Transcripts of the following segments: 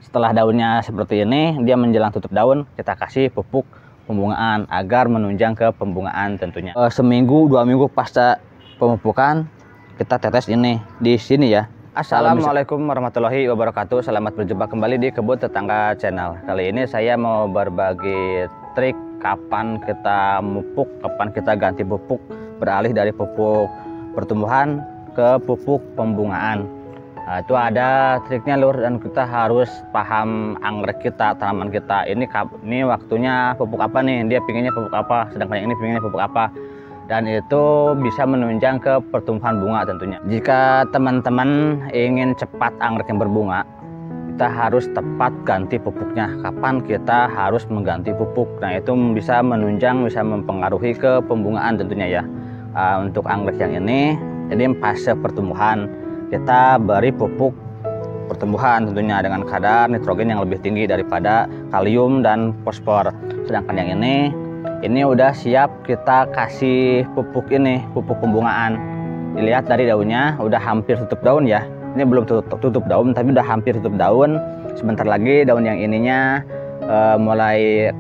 Setelah daunnya seperti ini, dia menjelang tutup daun, kita kasih pupuk pembungaan agar menunjang ke pembungaan tentunya. Seminggu 2 minggu pasca pemupukan kita tetes ini di sini ya. Assalamualaikum warahmatullahi wabarakatuh. Selamat berjumpa kembali di Kebun Tetangga Channel. Kali ini saya mau berbagi trik kapan kita mupuk, kapan kita ganti pupuk, beralih dari pupuk pertumbuhan ke pupuk pembungaan. Nah, itu ada triknya lur, dan kita harus paham anggrek kita, tanaman kita. Ini waktunya pupuk apa nih? Dia pinginnya pupuk apa? Sedangkan yang ini pinginnya pupuk apa? Dan itu bisa menunjang ke pertumbuhan bunga tentunya. Jika teman-teman ingin cepat anggrek yang berbunga, kita harus tepat ganti pupuknya. Kapan kita harus mengganti pupuk? Nah, itu bisa menunjang, bisa mempengaruhi ke pembungaan tentunya ya. Untuk anggrek yang ini, jadi fase pertumbuhan, kita beri pupuk pertumbuhan tentunya dengan kadar nitrogen yang lebih tinggi daripada kalium dan fosfor. Sedangkan yang ini udah siap kita kasih pupuk ini, pupuk pembungaan. Dilihat dari daunnya udah hampir tutup daun ya. Ini belum tutup daun tapi udah hampir tutup daun. Sebentar lagi daun yang ininya mulai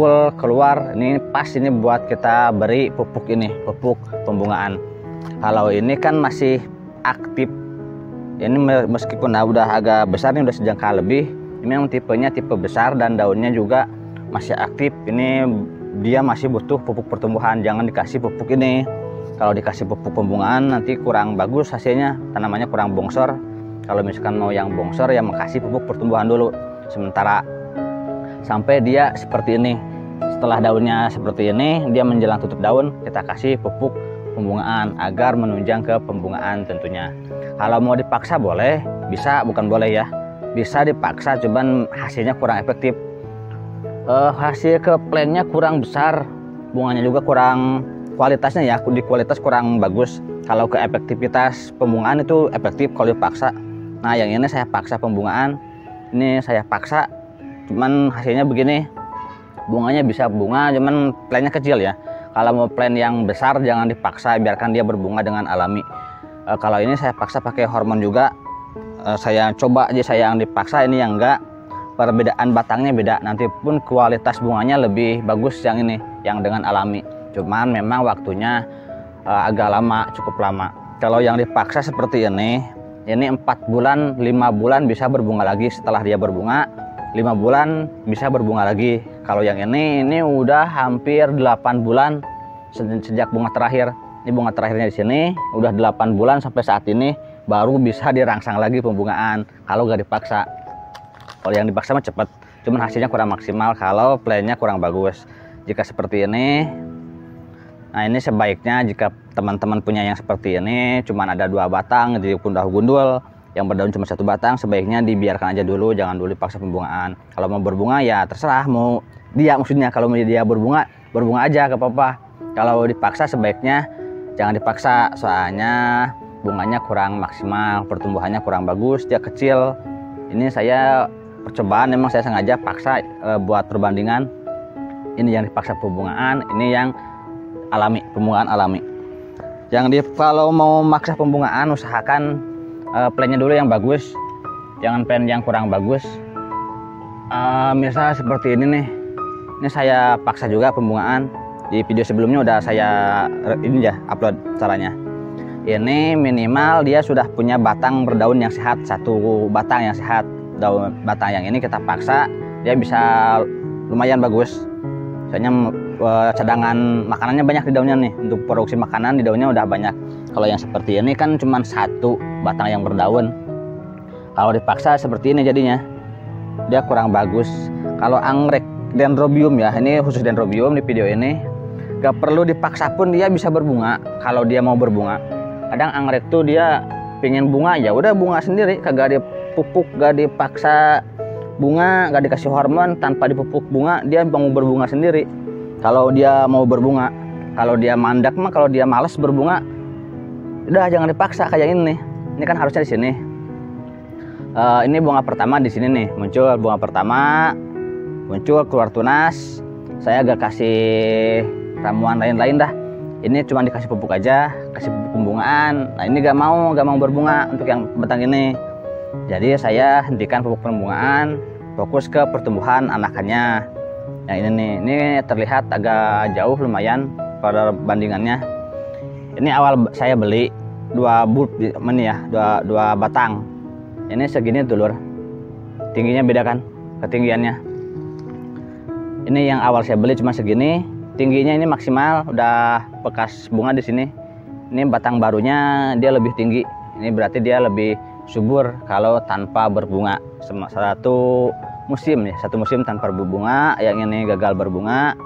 full keluar. Ini pas ini buat kita beri pupuk ini, pupuk pembungaan. Kalau ini kan masih aktif. Ini meskipun udah agak besar, ini udah sejengkal lebih. Ini memang tipenya tipe besar dan daunnya juga masih aktif. Ini dia masih butuh pupuk pertumbuhan, jangan dikasih pupuk ini. Kalau dikasih pupuk pembungaan nanti kurang bagus hasilnya, tanamannya kurang bongsor. Kalau misalkan mau yang bongsor ya makasih pupuk pertumbuhan dulu sementara sampai dia seperti ini. Setelah daunnya seperti ini, dia menjelang tutup daun, kita kasih pupuk pembungaan agar menunjang ke pembungaan tentunya. Kalau mau dipaksa boleh, bisa, bukan boleh ya, bisa dipaksa, cuman hasilnya kurang efektif. Hasil ke plannya kurang besar, bunganya juga kurang, kualitasnya ya, di kualitas kurang bagus. Kalau ke efektivitas pembungaan itu efektif kalau dipaksa. Nah, yang ini saya paksa pembungaan, ini saya paksa, cuman hasilnya begini. Bunganya bisa bunga, cuman plannya kecil ya. Kalau mau plan yang besar jangan dipaksa, biarkan dia berbunga dengan alami. Kalau ini saya paksa pakai hormon juga. Saya coba aja saya yang dipaksa, ini yang enggak. Perbedaan batangnya beda, nanti pun kualitas bunganya lebih bagus yang ini, yang dengan alami. Cuman memang waktunya agak lama, cukup lama. Kalau yang dipaksa seperti ini 4 bulan, 5 bulan bisa berbunga lagi. Setelah dia berbunga 5 bulan bisa berbunga lagi. Kalau yang ini udah hampir 8 bulan sejak bunga terakhir. Ini bunga terakhirnya di sini udah 8 bulan sampai saat ini baru bisa dirangsang lagi pembungaan kalau nggak dipaksa. Kalau yang dipaksa mah cepet, cuman hasilnya kurang maksimal kalau plannya kurang bagus. Jika seperti ini, nah ini sebaiknya jika teman-teman punya yang seperti ini, cuman ada 2 batang jadi kundah gundul, yang berdaun cuma 1 batang, sebaiknya dibiarkan aja dulu, jangan dulu dipaksa pembungaan. Kalau mau berbunga ya terserah, mau dia maksudnya kalau mau dia berbunga aja gak apa-apa. Kalau dipaksa sebaiknya jangan dipaksa, soalnya bunganya kurang maksimal, pertumbuhannya kurang bagus, dia kecil. Ini saya percobaan, memang saya sengaja paksa buat perbandingan. Ini yang dipaksa pembungaan, ini yang alami, pembungaan alami. Kalau mau maksa pembungaan usahakan plannya dulu yang bagus, jangan plan yang kurang bagus. Misal seperti ini nih, ini saya paksa juga pembungaan. Di video sebelumnya udah saya ini ya upload caranya. Ini minimal dia sudah punya batang berdaun yang sehat, 1 batang yang sehat. Daun batang yang ini kita paksa, dia bisa lumayan bagus. Soalnya cadangan makanannya banyak di daunnya nih, untuk produksi makanan di daunnya udah banyak. Kalau yang seperti ini kan cuma 1 batang yang berdaun. Kalau dipaksa seperti ini jadinya dia kurang bagus. Kalau anggrek dendrobium ya, ini khusus dendrobium di video ini, gak perlu dipaksa pun dia bisa berbunga kalau dia mau berbunga. Kadang anggrek tuh dia pengen bunga, ya udah bunga sendiri, kagak dipupuk, gak dipaksa bunga, gak dikasih hormon, tanpa dipupuk bunga dia mau berbunga sendiri. Kalau dia mau berbunga, kalau dia mandak mah, kalau dia males berbunga, udah jangan dipaksa kayak ini. Ini kan harusnya di sini. Ini bunga pertama di sini nih, muncul bunga pertama, muncul keluar tunas. Saya agak kasih ramuan lain-lain dah. Ini cuma dikasih pupuk aja, kasih pupuk pembungaan. Nah ini gak mau berbunga untuk yang batang ini. Jadi saya hentikan pupuk pembungaan, fokus ke pertumbuhan anakannya. Nah ini nih, ini terlihat agak jauh lumayan pada bandingannya. Ini awal saya beli dua batang. Ini segini dulur. Tingginya beda kan ketinggiannya. Ini yang awal saya beli cuma segini. Tingginya ini maksimal, udah bekas bunga di sini. Ini batang barunya dia lebih tinggi. Ini berarti dia lebih subur kalau tanpa berbunga. Satu musim tanpa berbunga, yang ini gagal berbunga.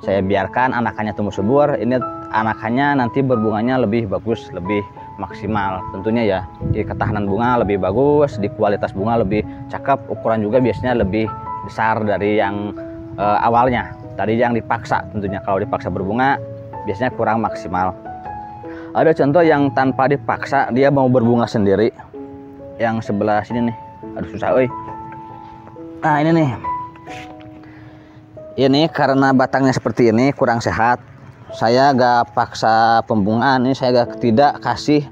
Saya biarkan anakannya tumbuh subur. Ini anakannya nanti berbunganya lebih bagus, lebih maksimal tentunya ya. Di ketahanan bunga lebih bagus, di kualitas bunga lebih cakep, ukuran juga biasanya lebih besar dari yang awalnya. Tadi yang dipaksa tentunya, kalau dipaksa berbunga biasanya kurang maksimal. Ada contoh yang tanpa dipaksa dia mau berbunga sendiri. Yang sebelah sini nih, aduh susah euy. Nah ini nih, ini karena batangnya seperti ini kurang sehat, saya gak paksa pembungaan. Ini saya gak tidak kasih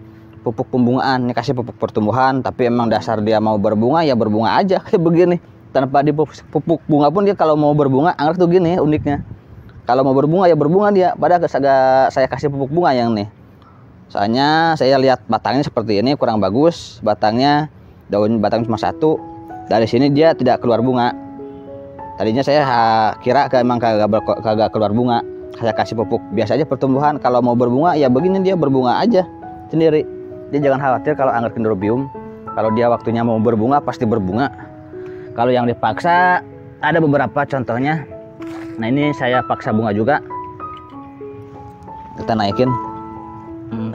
pupuk pembungaan, ini kasih pupuk pertumbuhan. Tapi emang dasar dia mau berbunga ya berbunga aja kayak begini, tanpa dipupuk bunga pun dia kalau mau berbunga. Anggrek tuh gini uniknya, kalau mau berbunga ya berbunga dia. Padahal kagak saya kasih pupuk bunga yang nih. Soalnya saya lihat batangnya seperti ini kurang bagus, batangnya daun batang cuma satu. Dari sini dia tidak keluar bunga. Tadinya saya kira emang kagak keluar bunga. Saya kasih pupuk biasa aja pertumbuhan. Kalau mau berbunga ya begini, dia berbunga aja sendiri. Dia jangan khawatir kalau anggrek dendrobium, kalau dia waktunya mau berbunga pasti berbunga. Kalau yang dipaksa ada beberapa contohnya. Nah ini saya paksa bunga juga. Kita naikin.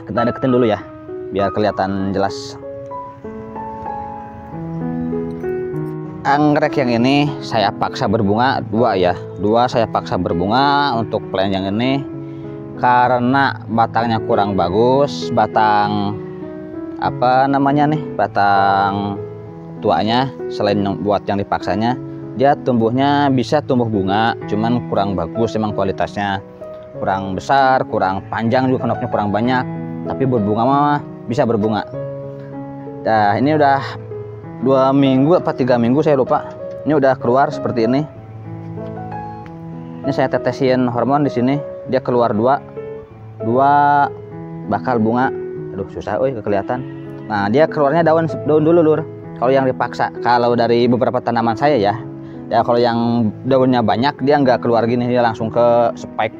Kita deketin dulu ya biar kelihatan jelas. Anggrek yang ini saya paksa berbunga dua saya paksa berbunga untuk plan yang ini karena batangnya kurang bagus. Batang apa namanya nih, batang tuanya selain buat yang dipaksanya, dia tumbuhnya bisa tumbuh bunga cuman kurang bagus, emang kualitasnya kurang besar, kurang panjang juga, kenopnya kurang banyak, tapi berbunga mah bisa berbunga. Nah ini udah 2 minggu apa 3 minggu saya lupa, ini udah keluar seperti ini. Ini saya tetesin hormon di sini, dia keluar dua bakal bunga. Aduh susah kelihatan. Nah dia keluarnya daun dulu lur, kalau yang dipaksa. Kalau dari beberapa tanaman saya ya kalau yang daunnya banyak dia nggak keluar gini, dia langsung ke spike.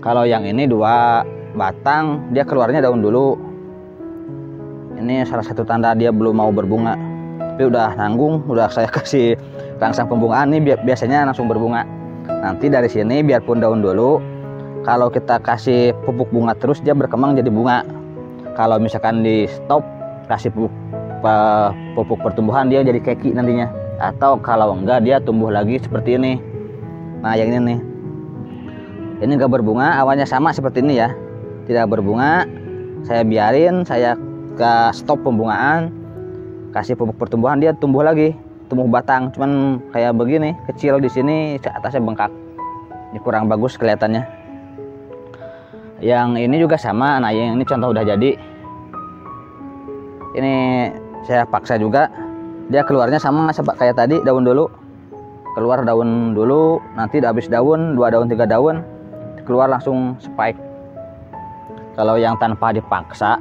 Kalau yang ini 2 batang dia keluarnya daun dulu. Ini salah satu tanda dia belum mau berbunga. Tapi udah nanggung, udah saya kasih rangsang pembungaan nih, biasanya langsung berbunga. Nanti dari sini biarpun daun dulu, kalau kita kasih pupuk bunga terus dia berkembang jadi bunga. Kalau misalkan di stop kasih pupuk pertumbuhan dia jadi keki nantinya. Atau kalau enggak dia tumbuh lagi seperti ini. Nah yang ini nih, ini enggak berbunga, awalnya sama seperti ini ya, tidak berbunga. Saya biarin, saya ke stop pembungaan, kasih pupuk pertumbuhan, dia tumbuh lagi, tumbuh batang, cuman kayak begini, kecil di sini, atasnya bengkak. Ini kurang bagus kelihatannya. Yang ini juga sama. Nah yang ini contoh udah jadi. Ini saya paksa juga, dia keluarnya sama kayak tadi, daun dulu, keluar daun dulu, nanti habis daun 2 daun 3 daun keluar langsung spike. Kalau yang tanpa dipaksa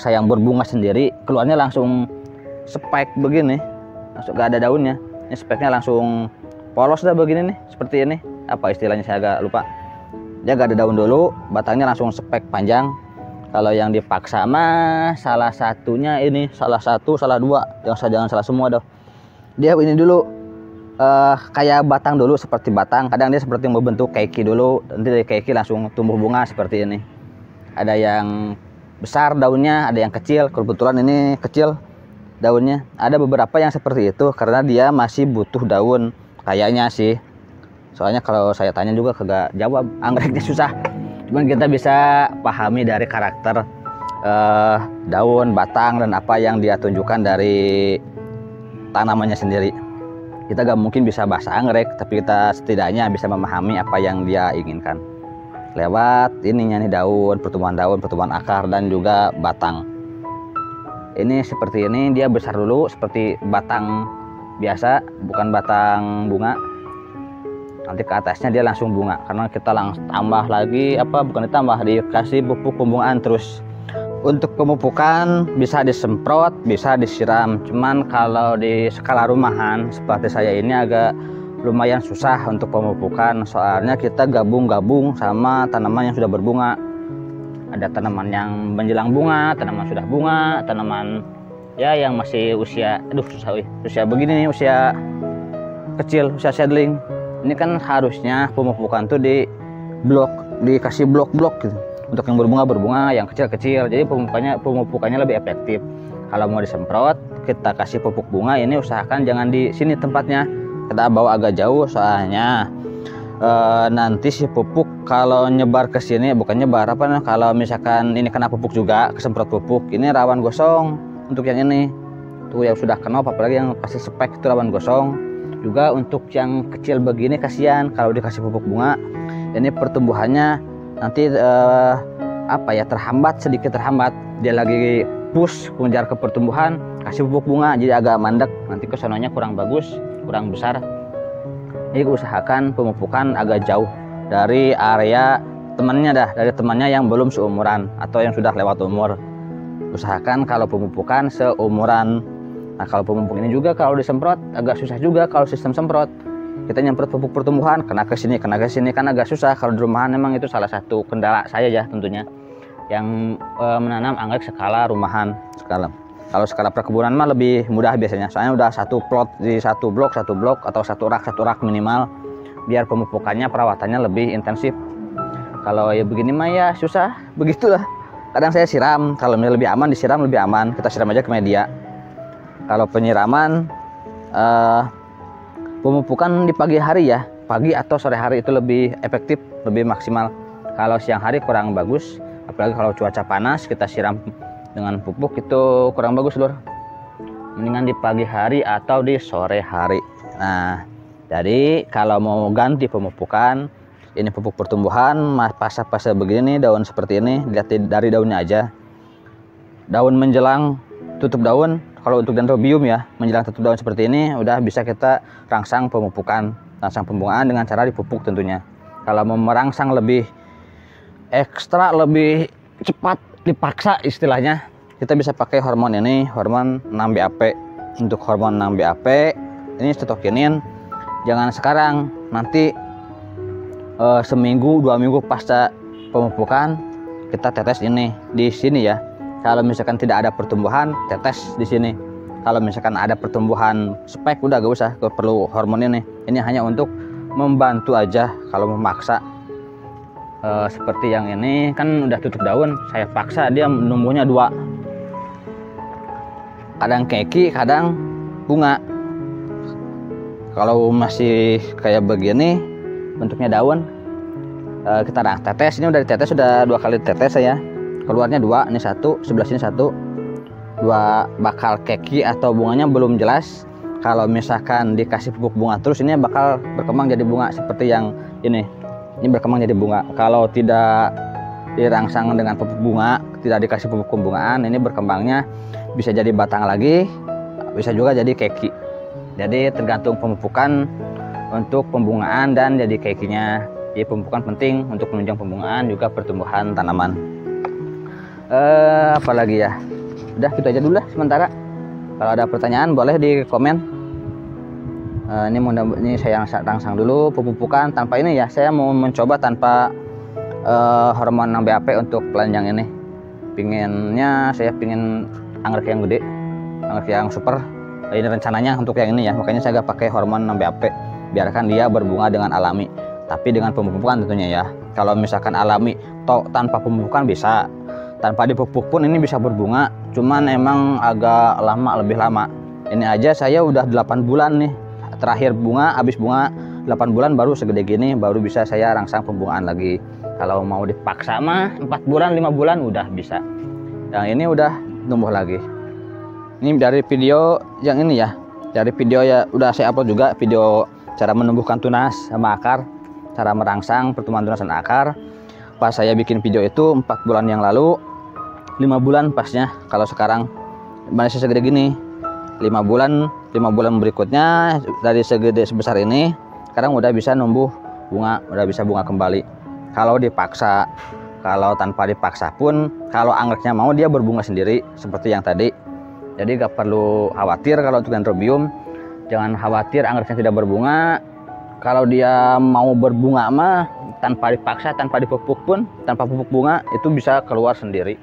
yang berbunga sendiri, keluarnya langsung spike begini, langsung gak ada daunnya. Ini spike-nya langsung polos dah begini nih, seperti ini. Apa istilahnya saya agak lupa. Dia gak ada daun dulu, batangnya langsung spike panjang. Kalau yang dipaksa mah salah satunya ini, salah 2, jangan salah semua dah. Dia ini dulu kayak batang dulu, seperti batang. Kadang dia seperti membentuk keki dulu, nanti dari keki langsung tumbuh bunga seperti ini. Ada yang besar daunnya, ada yang kecil. Kebetulan ini kecil daunnya. Ada beberapa yang seperti itu karena dia masih butuh daun kayaknya sih. Soalnya kalau saya tanya juga kagak jawab, anggreknya susah. Cuman kita bisa pahami dari karakter daun, batang, dan apa yang dia tunjukkan dari tanamannya sendiri. Kita gak mungkin bisa bahasa anggrek, tapi kita setidaknya bisa memahami apa yang dia inginkan lewat ininya nih, daun, pertumbuhan akar, dan juga batang. Ini seperti ini, dia besar dulu seperti batang biasa, bukan batang bunga. Nanti ke atasnya dia langsung bunga, karena kita langsung tambah lagi bukan ditambah, dikasih pupuk pembungaan terus. Untuk pemupukan bisa disemprot, bisa disiram. Cuman kalau di skala rumahan seperti saya ini agak lumayan susah untuk pemupukan, soalnya kita gabung-gabung sama tanaman yang sudah berbunga. Ada tanaman yang menjelang bunga, tanaman sudah bunga, tanaman ya yang masih usia usia begini nih, usia kecil, usia seedling. Ini kan harusnya pemupukan tuh dikasih blok-blok gitu. Untuk yang berbunga, yang kecil-kecil. Jadi pemupukannya lebih efektif. Kalau mau disemprot, kita kasih pupuk bunga, ini usahakan jangan di sini tempatnya. Kita bawa agak jauh, soalnya nanti si pupuk kalau nyebar ke sini, bukan nyebar kalau misalkan ini kena pupuk juga, kesemprot pupuk, ini rawan gosong. Untuk yang ini tuh yang sudah kena, apalagi yang pasti spek itu rawan gosong. Juga untuk yang kecil begini kasihan kalau dikasih pupuk bunga, ini pertumbuhannya nanti sedikit terhambat. Dia lagi push mengejar ke pertumbuhan, kasih pupuk bunga jadi agak mandek, nanti kesononya kurang bagus, kurang besar. Jadi usahakan pemupukan agak jauh dari area dari temannya yang belum seumuran atau yang sudah lewat umur. Usahakan kalau pemupukan seumuran. Nah, kalau pemupuk ini juga kalau disemprot agak susah juga kalau sistem semprot. Kita nyemprot pupuk pertumbuhan kena ke sini kan agak susah. Kalau di rumahan memang itu salah satu kendala saya ya tentunya, yang menanam anggrek skala rumahan. Kalau skala perkebunan mah lebih mudah biasanya, soalnya udah satu plot di satu blok atau satu rak minimal, biar pemupukannya perawatannya lebih intensif. Kalau ya begini mah ya susah, begitulah. Kadang saya siram, kalau lebih aman disiram lebih aman, kita siram aja ke media. Kalau penyiraman pemupukan di pagi hari ya, pagi atau sore hari itu lebih efektif, lebih maksimal. Kalau siang hari kurang bagus, apalagi kalau cuaca panas kita siram dengan pupuk itu kurang bagus lur. Mendingan di pagi hari atau di sore hari. Nah, jadi kalau mau ganti pemupukan, ini pupuk pertumbuhan fase begini, daun seperti ini, lihat dari daunnya aja. Daun menjelang tutup daun, kalau untuk dendrobium ya, menjelang tutup daun seperti ini udah bisa kita rangsang pemupukan, rangsang pembungaan dengan cara dipupuk tentunya. Kalau mau merangsang lebih ekstra, lebih cepat, dipaksa istilahnya, kita bisa pakai hormon ini, hormon 6-BAP. Untuk hormon 6-BAP ini sitokinin jangan sekarang, nanti seminggu 2 minggu pasca pemupukan kita tetes ini di sini ya. Kalau misalkan tidak ada pertumbuhan, tetes di sini. Kalau misalkan ada pertumbuhan spek, udah gak usah perlu hormon ini. Ini hanya untuk membantu aja. Kalau memaksa seperti yang ini kan udah tutup daun, saya paksa dia numbuhnya 2, kadang keki kadang bunga. Kalau masih kayak begini bentuknya daun, kita tetes. Ini udah ditetes, sudah 2 kali tetes saya, keluarnya 2, ini 1, sebelah sini 1, 2 bakal keki atau bunganya belum jelas. Kalau misalkan dikasih pupuk bunga terus, ini bakal berkembang jadi bunga seperti yang ini berkembang jadi bunga. Kalau tidak dirangsang dengan pupuk bunga, tidak dikasih pupuk pembungaan, ini berkembangnya bisa jadi batang lagi, bisa juga jadi keki. Jadi tergantung pemupukan untuk pembungaan dan jadi kekinya. Jadi pemupukan penting untuk menunjang pembungaan juga pertumbuhan tanaman. Apalagi ya, udah gitu aja dulu lah sementara. Kalau ada pertanyaan boleh di komen. Ini saya rangsang dulu pemupukan tanpa ini ya. Saya mau mencoba tanpa hormon 6-BAP untuk pelanjang ini. Saya pingin anggrek yang gede, anggrek yang super. Ini rencananya untuk yang ini ya. Makanya saya gak pakai hormon 6-BAP. Biarkan dia berbunga dengan alami, tapi dengan pemupukan tentunya ya. Kalau misalkan alami tanpa pemupukan bisa, tanpa dipupuk pun ini bisa berbunga. Cuman emang agak lama, lebih lama. Ini aja saya udah 8 bulan nih. Terakhir bunga, habis bunga 8 bulan baru segede gini, baru bisa saya rangsang pembungaan lagi. Kalau mau dipaksa mah 4 bulan, 5 bulan udah bisa. Yang ini udah tumbuh lagi. Ini dari video yang ini ya. Dari video ya udah saya upload juga video cara menumbuhkan tunas sama akar, cara merangsang pertumbuhan tunas dan akar. Pas saya bikin video itu 4 bulan yang lalu, 5 bulan pasnya. Kalau sekarang masih segede gini. 5 bulan berikutnya dari segede sebesar ini sekarang udah bisa numbuh bunga, udah bisa bunga kembali. Kalau dipaksa, kalau tanpa dipaksa pun, kalau anggreknya mau dia berbunga sendiri seperti yang tadi. Jadi gak perlu khawatir kalau untuk Dendrobium. Jangan khawatir anggreknya tidak berbunga. Kalau dia mau berbunga mah tanpa dipaksa, tanpa dipupuk pun, tanpa pupuk bunga itu bisa keluar sendiri.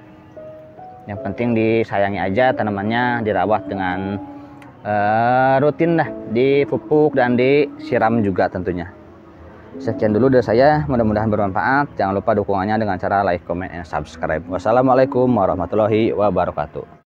Yang penting disayangi aja tanamannya, dirawat dengan rutin lah, dipupuk dan disiram juga tentunya. Sekian dulu dari saya, mudah-mudahan bermanfaat. Jangan lupa dukungannya dengan cara like, comment, and subscribe. Wassalamualaikum warahmatullahi wabarakatuh.